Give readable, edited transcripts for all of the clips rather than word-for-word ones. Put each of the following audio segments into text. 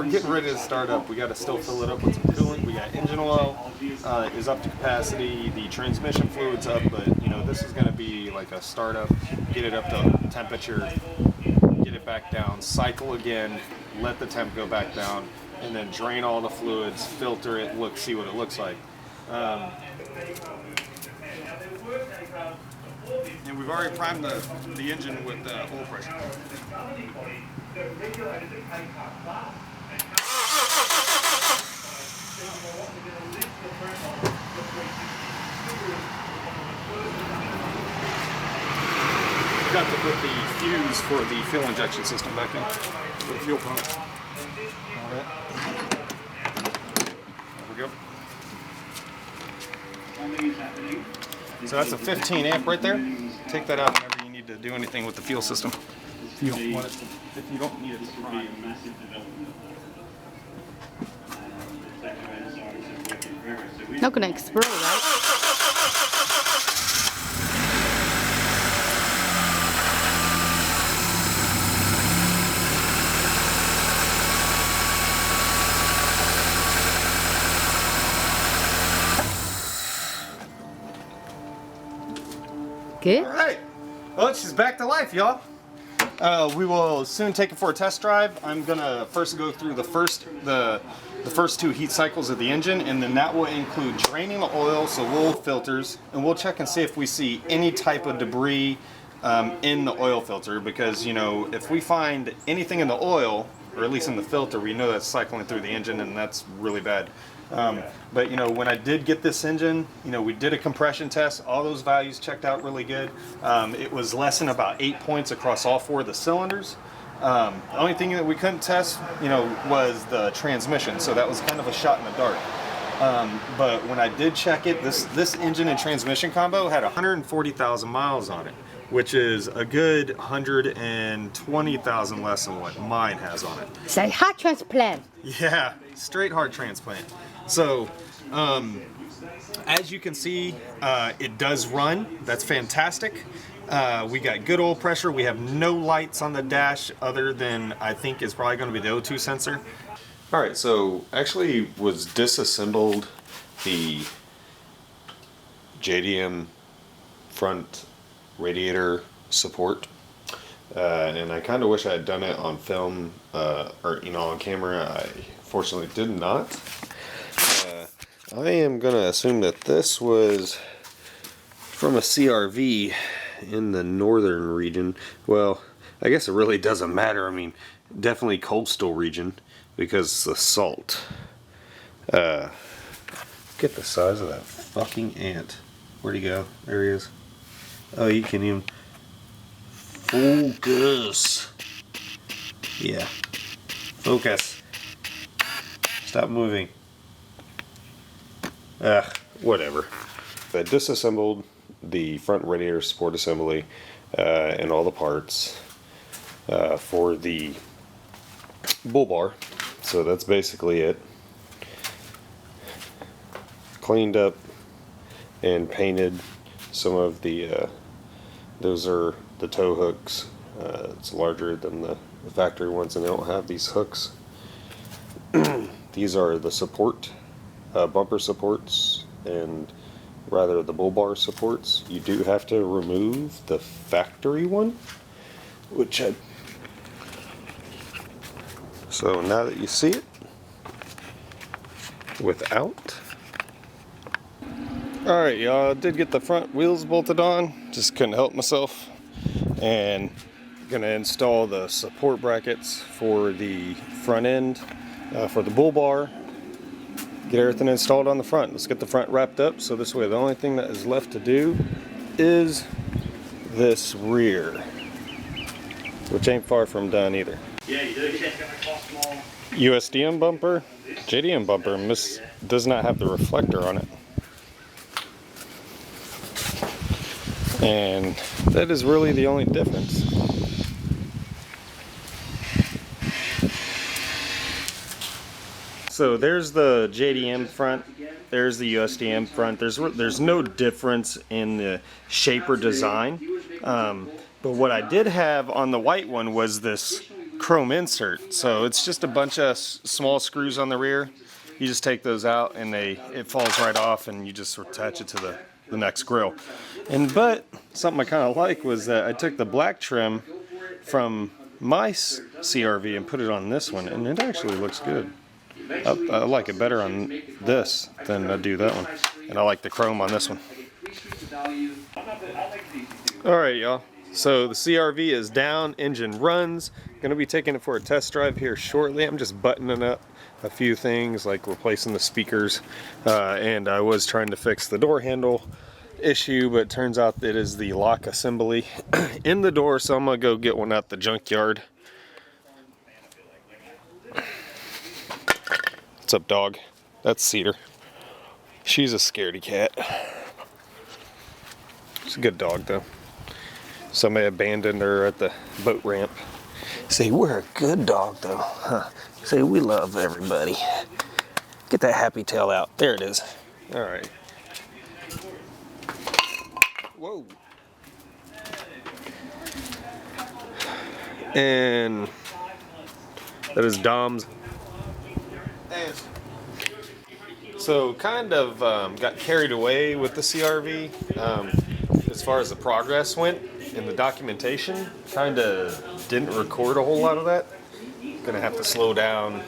we're getting ready to start up. We got to still fill it up with some coolant. We got engine oil is up to capacity. The transmission fluid's up, but you know, this is going to be like a startup. Get it up to temperature, get it back down, cycle again, let the temp go back down, and then drain all the fluids, filter it, see what it looks like. And we've already primed the engine with oil pressure. Got to put the fuse for the fuel injection system back in, for the fuel pump. All right. There we go. So that's a 15 amp right there. Take that out whenever you need to do anything with the fuel system. If you don't want it, if you don't need it to prime. Not gonna explode, right? Good. All right. Well, she's back to life, y'all. We will soon take it for a test drive. I'm gonna first go through the first two heat cycles of the engine, and then that will include draining the oil, so we'll filters, and we'll check and see if we see any type of debris in the oil filter, because you know, if we find anything in the oil, or at least in the filter, we know that's cycling through the engine, and that's really bad. But you know, when I did get this engine, you know, we did a compression test. All those values checked out really good. It was less than about 8 points across all 4 of the cylinders. The only thing that we couldn't test, you know, was the transmission. So that was kind of a shot in the dark. But when I did check it, this engine and transmission combo had 140,000 miles on it, which is a good 120,000 less than what mine has on it. It's a heart transplant. Yeah, straight heart transplant. So, as you can see, it does run. That's fantastic. We got good oil pressure. We have no lights on the dash other than, I think, is probably going to be the O2 sensor. All right, so actually was disassembled the JDM front radiator support, and I kind of wish I had done it on film, or you know, on camera. I fortunately did not. I am gonna assume that this was from a CRV in the northern region. Well, I guess it really doesn't matter. I mean, definitely coastal region, because the salt. Look at the size of that fucking ant. Where'd he go? There he is. Oh, you can even focus. Yeah. Focus. Stop moving. Whatever. I disassembled the front radiator support assembly and all the parts for the bull bar. So that's basically it. Cleaned up and painted some of the those are the tow hooks. It's larger than the factory ones, and they don't have these hooks. These are the support, bumper supports, and rather the bull bar supports. You do have to remove the factory one, which I... So now that you see it without. Alright, y'all, I did get the front wheels bolted on, just couldn't help myself, and gonna install the support brackets for the front end, for the bull bar, get everything installed on the front. Let's get the front wrapped up, so this way the only thing that is left to do is this rear, which ain't far from done either. Yeah, you do. USDM bumper, JDM bumper does not have the reflector on it. And that is really the only difference. So there's the JDM front, there's the USDM front. There's no difference in the shape or design. But what I did have on the white one was this chrome insert. So it's just a bunch of small screws on the rear. You just take those out and it falls right off, and you just sort of attach it to the next grill. But something I kind of like was that I took the black trim from my CRV and put it on this one, and it actually looks good. I like it better on this than I do that one, and I like the chrome on this one. Alright y'all, so the CRV is down, engine runs. Gonna be taking it for a test drive here shortly. I'm just buttoning up a few things like replacing the speakers, and I was trying to fix the door handle issue, but it turns out that it is the lock assembly in the door, so I'm gonna go get one out the junkyard. What's up, dog? That's Cedar. She's a scaredy cat. She's a good dog though. Somebody abandoned her at the boat ramp. Say, we're a good dog though, huh? Say, we love everybody. Get that happy tail out. There it is. All right. Whoa. And that is Dom's. So kind of got carried away with the CRV as far as the progress went, and the documentation kind of didn't record a whole lot of that. Gonna have to slow down,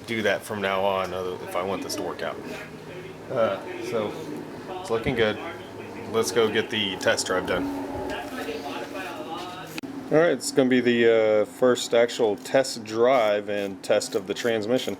do that from now on if I want this to work out. So it's looking good. Let's go get the test drive done. Alright, it's going to be the first actual test drive and test of the transmission.